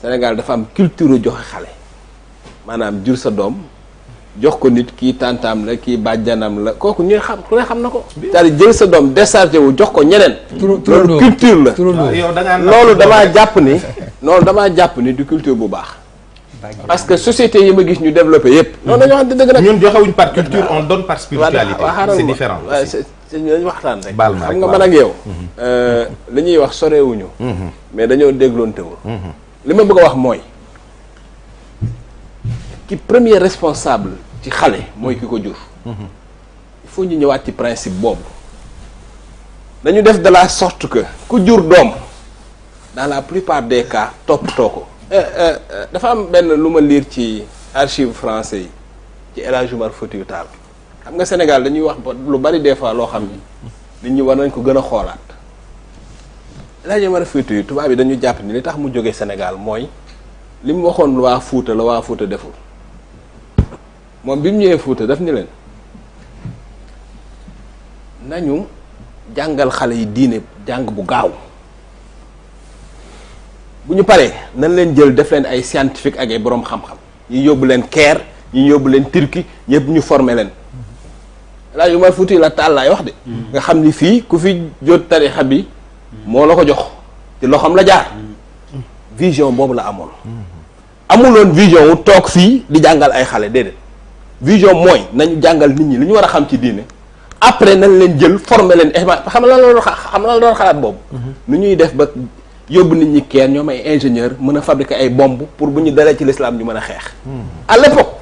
Sénégal dafa am culture joxe xale maanaam jur sa doom jox ko nit kii tantam la kii bàjjanam la kooku ñuy xam ku ne xam na ko. c'est-à-dire jël sa doom déchargé wu jox ko ñeneen. loolu culture la. loolu damaa jàpp ni. loolu damaa jàpp ni du culture bu baax. parce que société yi ma gis ñu développé yépp. non dañoo xam dëgg nag. ñun joxewuñ par culture on donne par spiritualité. c'est différent aussi. dañu waxtaan rek. baal ma xam nga man ak yow. li ñuy wax sorewuñu. mais dañoo dégloontewul. li ma bëgg a wax mooy. ki premier responsable ci xale mooy ki ko jur. il faut ñu ñëwaat ci principe boobu. dañu def de la sorte que ku jur doom dans la plupart des cas toppatoo ko. dafa am benn lu ma lire ci archive français yi ci El Hadji Omar Foutiyou Tall xam nga Sénégal dañuy wax lu bari des fois loo xam ni nit ñi war nañ ko gën a xoolaat. El Hadji Omar Foutiyou tubaab yi dañu jàpp ni li tax mu jógee Sénégal mooy li mu waxoon waa Fuuta la waa Fuuta deful moom bi mu ñëwee Fuuta daf ni leen nañu jàngal xale yi diine jàng bu gaaw bu ñu paree nañ leen jël def leen ay scientifique ak ay boroom xam-xam ñu yóbbu leen Caire ñu yóbbu leen Turquie ñëpp ñu former leen El Hadji Omar Foutiyou la Tall laay wax de nga xam ni fii ku fi jot tarixa bi moo la ko jox ci loxoom la jaar vision boobu la amoon amuloon vision wu toog fii di jàngal ay xale déedéet vision mooy nañu jàngal nit ñi li ñu war a xam ci diine après nañ leen jël former leen xam la doon xalaat boobu nu ñuy def ba yóbbu nit ñi kenn ñoom ay ingénieur mën a fabriquer ay bombe pour bu ñu dalee ci l'islam ñu mën a xeex à l'époque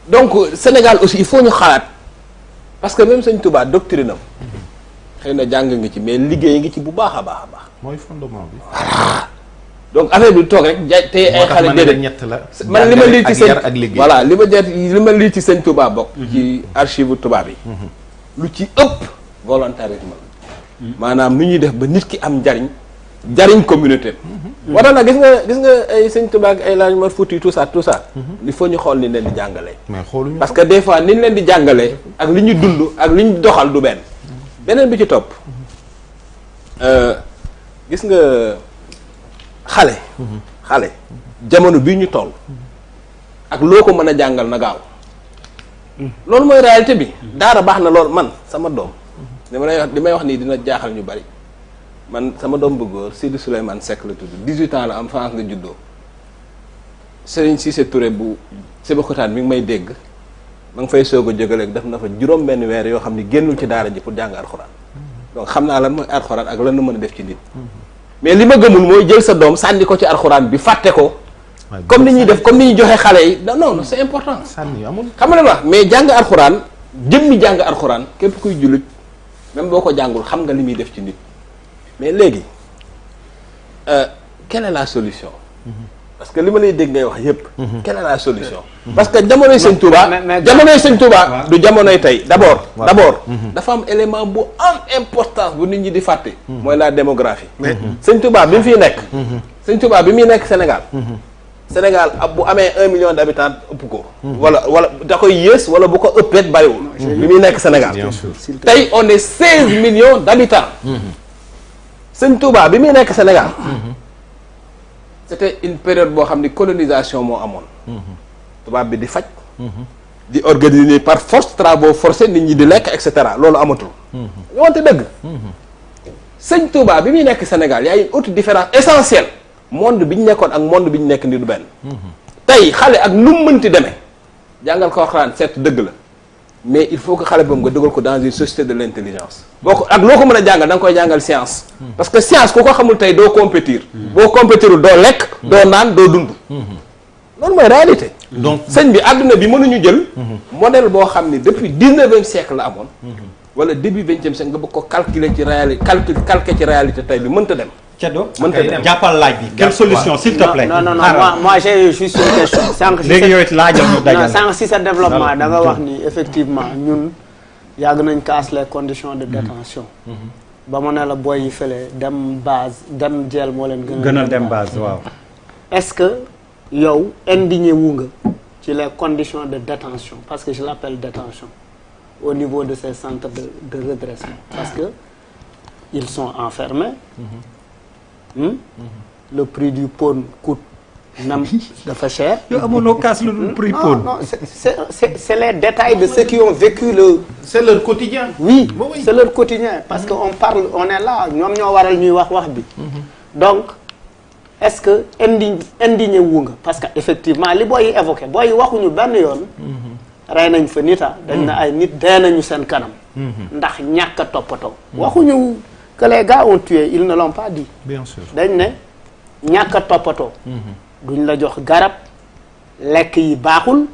donc Sénégal aussi il faut ñu xalaat parce que même Sëñ Touba doctrine am xëy na jàng nga ci mais liggéey ngi ci bu baax a baax a baax mooy fondement bi voilà donc affaire bi toog rek ja tey ay xale déedéet ñett la man li ma lii ci sëñ ak liggéey voilà li ma lii ci Sëñ Touba bokk ci archive tubaab yi lu ci ëpp volontarisme maanaam nu ñuy def ba nit ki am jariñ communauté wara na gis nga ay Sëñ Touba ak ay El Hadji Omar Foutiyou tout ça il faut ñu xool ni leen di jàngalee parce que des fois ni ñu leen di jàngalee ak li ñu dund ak li ñu doxal du beneen bi ci topp gis nga xale jamono bii ñu toll ak loo ko mën a jàngal na gaaw loolu mooy réalité bi daara baax na lool man sama doom li may wax nii dina jaaxal ñu bari man sama doom bu góor Sidi Souleymane Seck la tudd 18 ans la am France la juddoo Serigne Cissé Touré bu Sébikotane mi ngi may dégg ma ngi fay soog a jógaleeg def na fa juróom benn weer yoo xam ni génnul ci daara ji pour jàng alxuraan donc xam naa lan mooy alxuraan ak lan la mën a def ci nit mais li ma gëmul mooy jël sa doom sànni ko ci alxuraan bi fàtte ko comme ni ñuy def comme ni ñuy joxe xale yi non c'est important sànni amul xam nga wax mais jàng alxuraan jëmmi jàng alxuraan képp kuy jullit même boo ko jàngul xam nga li muy def ci nit mais léegi quelle est la solution parce que li ma lay dégg ngay wax yépp quelle est la solution parce que jamonoy Sëñ Touba du jamonoy tey d'abord dafa am élément bu am importance bu nit ñi di fàtte mooy la démographie Sëñ Touba bi mu fiy nekk Sëñ Touba bi muy nekk Sénégal ab bu amee 1 million d'habitants ëpp ko wala da koy yées wala bu ko ëppeet bariwul bi muy nekk Sénégal tey on est 16 millions d'habitants Sëñ Touba bi muy nekk Sénégal c'était une période boo xam ni colonisation moo amoon tubaab bi di faj di organiser par force travaux forcés nit ñi di lekk et cetera loolu amatul ñu wante dëgg Sëñ Touba bi muy nekk Sénégal y a une autre différence essentielle monde bi ñu nekkoon ak monde bi ñu nekk ni du benn tey xale ak nu mu mënti demee jàngal ko Alxuraan certes dëgg la mais il faut que xale boobu nga dugal ko dans une société de l'intelligence boo ko ak loo ko mën a jàngal da nga koy jàngal science parce que science ku ko xamul tey doo compétir boo compétirul doo lekk doo naan doo dund loolu mooy réalité donc sëñ bi àdduna bi mënuñu jël modèle boo xam ni depuis 19e siècle la amoon wala début 20e siècle nga bëgg ko calculer ci réalité calquer ci réalité tey bi mënta dem Ceddo jàppal laaj bi quelle solution s'il te plaît. non moi j'ai juste une question. sànq léegi yow it laajal ñu dajal. non sànq si sa développement da nga wax ni effectivement ñun yàgg nañ casse les conditions de détention ba mu ne la boy yi fële dem base dem jeel moo leen gënal dem base waaw. est-ce que yow indigné wu nga ci les conditions de détention parce que je l'appelle détention au niveau de ces centres de redressement parce que ils sont enfermés le prix du pawn coûte même dafa cher. yow amoonoo kaas lu dul prix pawn. non c'est les détails de ceux qui ont vécu c'est leur quotidien. oui c'est leur quotidien parce que on est là ñoom ñoo waral ñuy wax bi. donc est-ce que indigné wu nga parce que effectivement li booy yi évoqué booy yi waxuñu benn yoon. rey nañ fa nita dañ na ay nit dee nañu seen kanam. ndax ñàkk a toppatoo. waxuñu que les gars ont tué ils ne l'ont pas dit. bien sûr dañ ne ñàkk a toppatoo. duñ la jox garab lekk yi baaxul.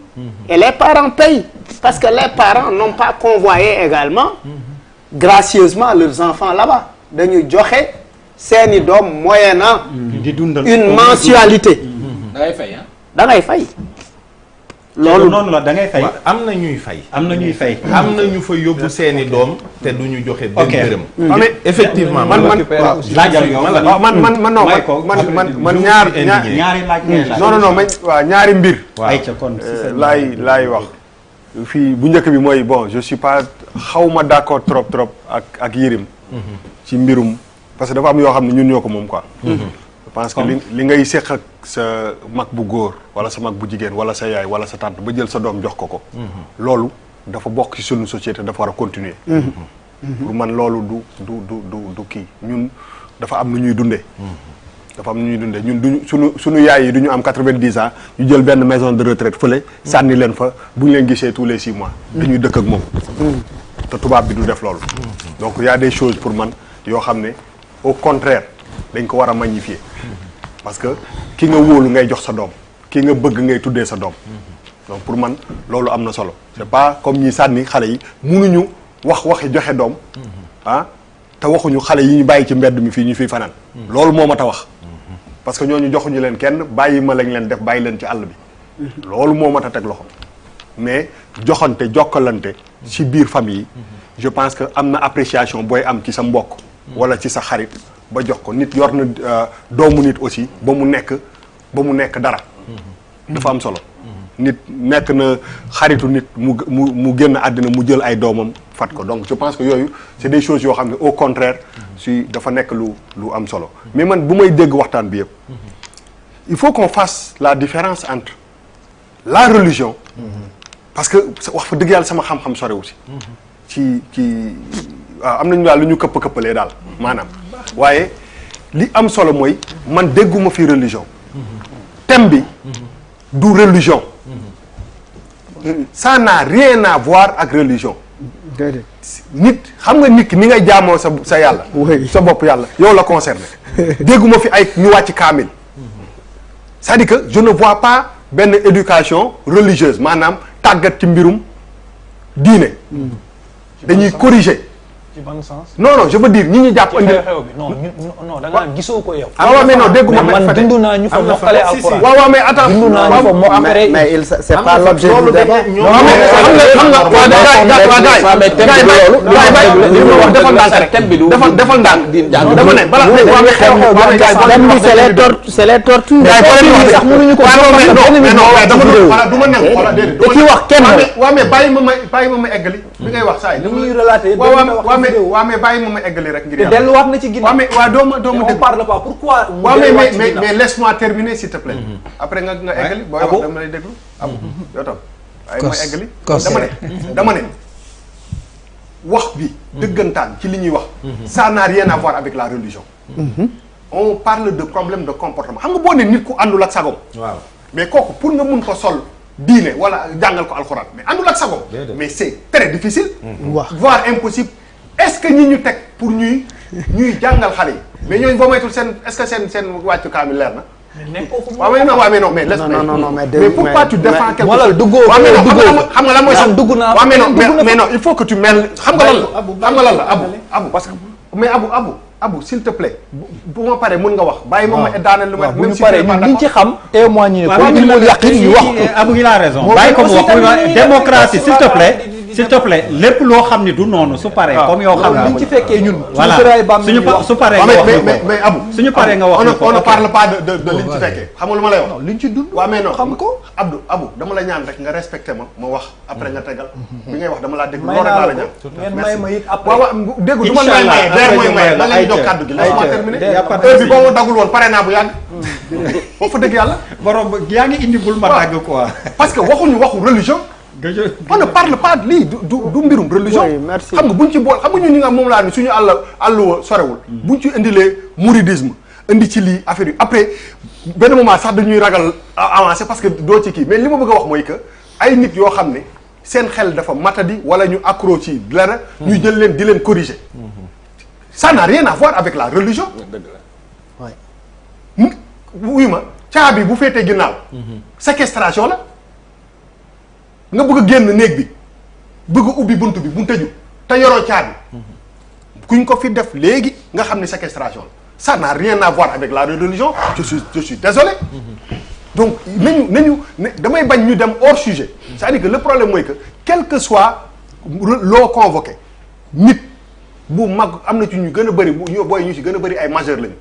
et les parents payent parce que les parents n'ont pas convoyé également. gracieusement leurs enfants là-bas dañu joxe seeni doom moyennant une mensualité. da ngay fay da ngay fay. loolu noonu la da ngay fay. am na ñuy fay. am na ñuy fay. am na ñu fa yóbbu seeni doom te du ñu joxe benn dërëm. mais effectivement man laajal yow man ñaari laaj ngay laaj. non waaw ñaari mbir. ay ca kon laay wax. fii bu njëkk bi mooy bon je suis pas xawma d'accord trop ak Yérim. ci mbirum parce que dafa am yoo xam ne ñun ñoo ko moom quoi. je pense que li ngay séq ak sa mag bu góor wala sa mag bu jigéen wala sa yaay wala sa tante ba jël sa doom jox ko. loolu dafa bokk ci sunu société dafa war a continuer. pour man loolu du kii ñun dafa am nu ñuy dundee. dafa am nu ñuy dundee ñun duñu sunu yaay yi du ñu am 90 ans ñu jël benn maison de retraite fële. sànni leen fa bu ñu leen gisee tous les 6 mois. dañuy dëkk ak moom. te tubaab bi du def loolu. donc y a des choses pour man yoo xam ne au contraire dañ ko war a magnifier. parce que ki nga wóolu ngay jox sa doom ki nga bëgg ngay tuddee sa doom. donc pour man loolu am na solo. c'est pas comme ñi sànni xale yi munuñu waxi joxe doom. te waxuñu xale yi ñu bàyyi ci mbedd mi fii ñu fiy fanaan. loolu moo ma ta wax. parce que ñooñu joxuñu leen kenn bàyyi ma lañ leen def bàyyi leen ci àll bi. loolu moo ma ta teg loxo mais joxante jokkalante ci biir famille yi. je pense que am na appréciation booy am ci sa mbokk. wala ci sa xarit ba jox ko nit yor na doomu nit aussi ba mu nekk dara. dafa am solo. nit nekk na xaritu nit mu génn àddina mu jël ay doomam fat ko donc je pense que yooyu c'est des choses yoo xam ne au contraire si dafa nekk lu am solo mais man bu may dégg waxtaan bi yëpp il faut qu'on fasse la différence entre la religion parce que wax fa dëgg yàlla sama xam-xam sore aussi ci waaw am nañu daal lu ñu këpp-këppalee daal maanaam waaye li am solo mooy man dégguma fi religion thème bi du religion ça n'a rien à voir ak religion nit xam nga nit ki ni ngay jaamoo sa yàlla sa bopp yàlla yow la concerné dégguma fi ay ñu wàcc kaamil c'est-à-dire que je ne vois pas benn éducation religieuse maanaam tàggat ci mbirum diine dañuy corriger ci ban sens. non je veux dire ñi ñu jàpp indi xew bi non da nga gisoo ko yow. waaw mais non dégguma man dund naa ñu fa mokkale alxuraan. waaw mais attends dund naa ñu fa mokkale. mais c'est pas l'objet du débat. defal ndànk dama ne bala c'est les tortures. sax mënuñu ko du ma nangu wala déedéet ki wax kenn waaw mais bàyyi ma ma eggali bi ngay wax saa yi ñuy relater waaw mais bàyyi ma eggali rek ngir te delluwaat na ci ginnaaw waaw mais waaw doo ma on dégg parle pas pourquoi waaw mais laisse-moi terminer s'il te plaît après nga eggali booy wax dama lay déglu abu yow tam waaye ma eggali dama ne wax bi dëggantaan ci li ñuy wax ça n'a rien à voir avec la religion on parle de problème de comportement xam nga boo ne nit ku àndul ak sagom waaw mais kooku pour nga mun ko sol diine wala jàngal ko alxuraan mais àndul ak sagom mais c'est très difficile voire impossible est-ce que ñi ñu teg pour ñuy jàngal xale yi mais ñooñu boo moytul seen est-ce que seen wàccu kaamil leer na waaw mais non mais laisse mais pourquoi tu défends quelque chose xam nga lan mooy sax dugg naa mais non il faut que tu mel xam nga lan la abu parce que mais abu s'il te plaît bu ma paree mën nga wax bàyyi ma ma daaneel lu ma bu ñu paree ñun liñ ci xam témoigner ko il mo yàqin ñu wax ko Abou il a raison bàyyi ko mu wax démocratie s'il te plaît s'il te plaît lépp loo xam ni du noonu su paree comme yow xam liñ ci fekkee ñun. voilà su paree nga wax mais Abou suñu paree nga wax on ne parle pas de liñ ci fekkee xam nga lu ma lay wax liñ ci dund. waaw mais non xam ko. Abou dama la ñaan rek nga respecté ma wax après nga tegal bi ngay wax dama laa dégg may loolu rek naa laa la la ñaan ko ngeen may ma it après. waaw dégg du ma may maye der mooy maye lan la ñu jox kàddu gi laisse-moi terminer heure bi boo ma dagul woon pare naa bu yàgg foofu dëgg yàlla borom yaa ngi indi bul ma dagg quoi parce que waxuñu waxu religion on ne parle pas lii du mbirum religion Oui, merci. xam nga buñ ci bool xam nga ñun ñi nga moom laa ni suñu àll sorewul buñ ci indilee mouridisme indi ci lii affaire yi après benn moment sax dañuy ragal avancer parce que doo ci kii mais li ma bëgg a wax mooy que ay nit yoo xam ne seen xel dafa matadi wala ñu accro ci dara ñu jël leen di leen corriger ça n'a rien à voir avec la religion wuyu ma caabi bu féetee ginnaaw séquestration la nga bëgg a génn néeg bi bëgg a ubbi bunt bi bu tëju te yoroo caabi kuñ ko fi def léegi nga xam ne séquestration la ça n'a rien à voir avec la religion je suis désolé donc nañu damay bañ ñu dem hors sujet c'est-à-dire que le problème mooy que quel que soit loo convoqué nit bu mag am na ci ñu gën a bëri booy ñu ci gën a bëri ay majeur lañu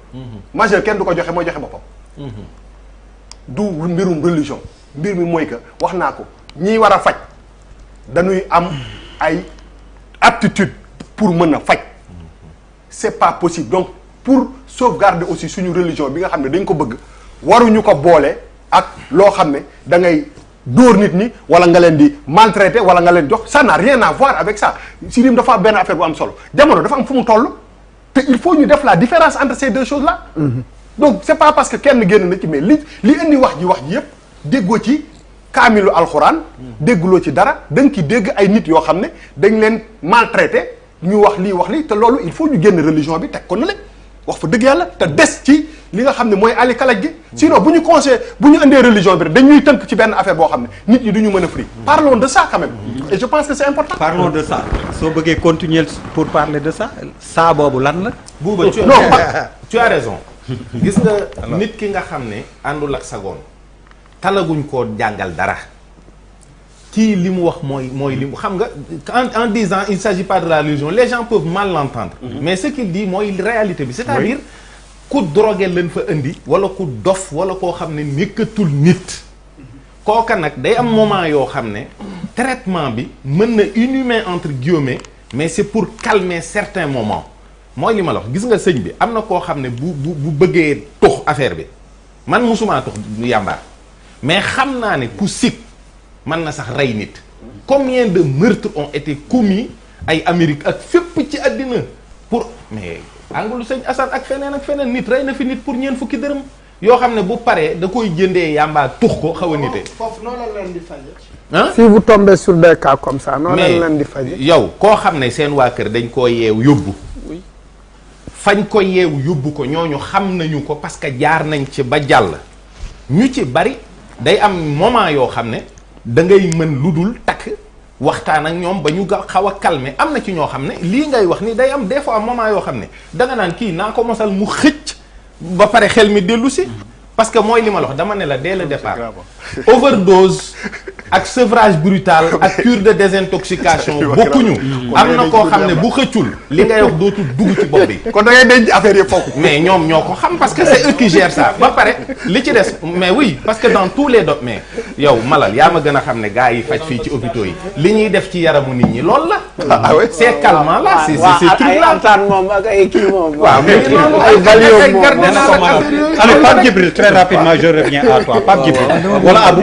majeur kenn du ko joxe mooy joxe boppam du mbirum religion mbir mi mooy que wax naa ko ñiy war a faj dañuy am ay aptitude pour mën a faj c'est pas possible donc pour sauvegarder aussi suñu religion bi nga xam ne dañ ko bëgg waruñu ko boole ak loo xam ne da ngay dóor nit ñi wala nga leen di maltraiter wala nga leen jox ça n'a rien à voir avec ça Sirim dafa am benn affaire bu am solo jamono dafa am fu mu toll te il faut ñu def la différence entre ces deux choses là donc c'est pas parce que kenn génn na ci mais li indi wax ji yëpp déggoo ci kaamilu alxuraan dégguloo ci dara da nga ci dégg ay nit yoo xam ne dañ leen maltraité ñu wax lii te loolu il faut ñu génn religion bi teg ko na le wax fa dëgg yàlla te des ci li nga xam ne mooy ali kalaj gi sinon bu ñu indee religion bi rek dañuy tënk ci benn affaire boo xam ne nit ñi du ñu mën a fri parlons de ça quand même et je pense que c'est important parlons de ça soo bëggee continuer pour parler de ça boobu lan la Bouba tu as raison gis nga nit ki nga xam ne àndul ak sagoon talaguñ koo jàngal dara kii li mu wax mooy li mu xam nga en disant il s'agit pas de la religion les gens peuvent mal l'entendre mais ce qu'il dit mooy réalité bi c'est-à-dire ku drogué leen fa indi wala ku dof wala koo xam ne nekkatul nit kooka nag day am moment yoo xam ne traitement bi mën na inhumain entre guillemets mais c'est pour calmer certains moments mooy li ma la wax gis nga sëñ bi am na koo xam ne bu bëggee tux affaire bi man musuma tux yàmbaar mais xam naa ne ku sikk mën na sax rey nit combien de meurtres ont été commis ay Amérique ak fépp ci àddina pour mais angulu sëñ Assane ak feneen nit rey na fi nit pour ñeent fukki dërëm yoo xam ne bu paree da koy jëndee yàmbaa tux ko xaw a nite foofu noonu la leen di faje ah si vous tombez sur des cas comme ça noonu la leen di faje yow koo xam ne seen waa kër dañ koo yeew yóbbu fañ ko yeew yóbbu ko ñooñu xam nañu ko parce que jaar nañ ci ba jàll ñu ci bari day am moment yoo xam ne da ngay mën lu dul takk waxtaan ak ñoom ba ñu xaw a calmer am na ci ñoo xam ne lii ngay wax ni day am des fois moment yoo xam ne danga naan kii naa ko mosal mu xëcc ba pare xel mi dellu si parce que mooy li ma la wax dama ne la dès le départ overdose ak sevrage brutal ak cure de désintoxication bokkuñu am na koo xam ne bu xëccul li ngay wax dootul dugg ci bopp bi kon da ngay denc affaire yëpp foofu mais ñoom ñoo ko xam parce que c'est eux qui gèrent ça ba pare li ci des mais oui parce que dans tous les domaines mais yow Malal yaa ma gën a xam ne gars yi faj fii ci hôpitaux yi li ñuy def ci yaramu nit ñi loolu la c'est calmant là c'est truc là antaan moom ak ay kii moom waaw mais ay valium moom Allez, Pape Djibril, très rapidement je reviens à toi Pape Djibril wala Abou